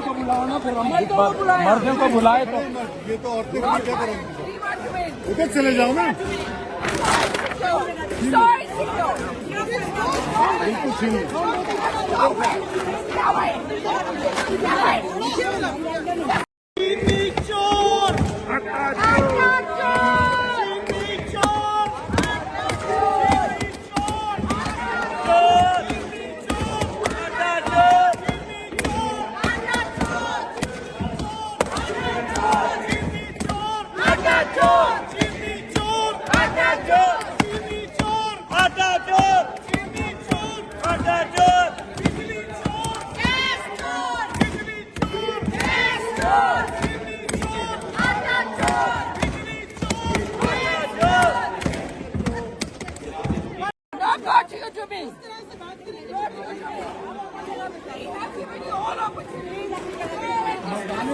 को बुलाओ ना, फिर हम मर्दों को बुलाए तो ये तो औरतें क्या करेंगी? उधर चले जाओ ना। बिल्कुल सीनियर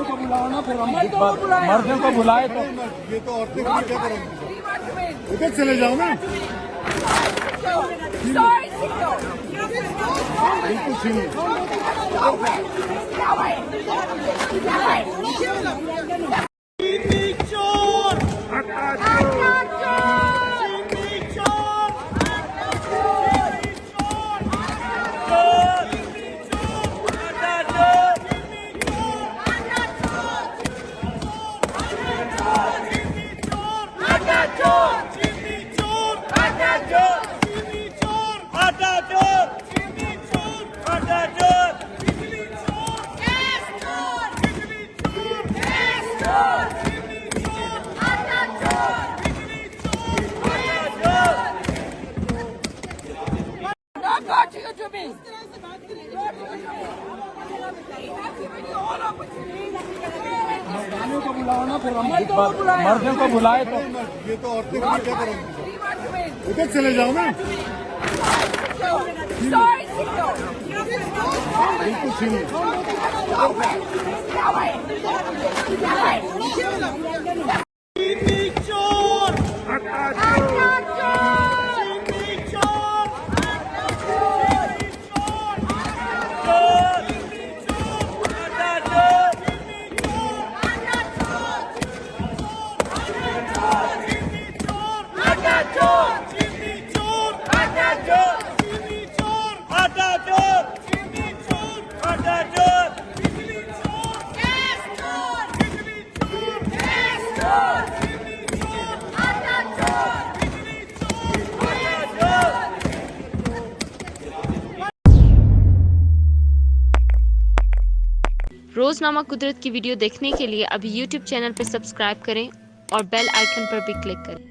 को बुलाओ ना, फिर हम मर्दों को बुलाए तो ये तो औरतें क्या करेंगी? उधर चले जाओ ना। बिल्कुल सीनियर को बुलाओ ना, फिर हम मर्दों को बुलाए तो ये तो औरतें क्या करेंगी? उधर चले जाओ ना। बिल्कुल सीनियर रोज़नामा कुदरत की वीडियो देखने के लिए अभी YouTube चैनल पर सब्सक्राइब करें और बेल आइकन पर भी क्लिक करें।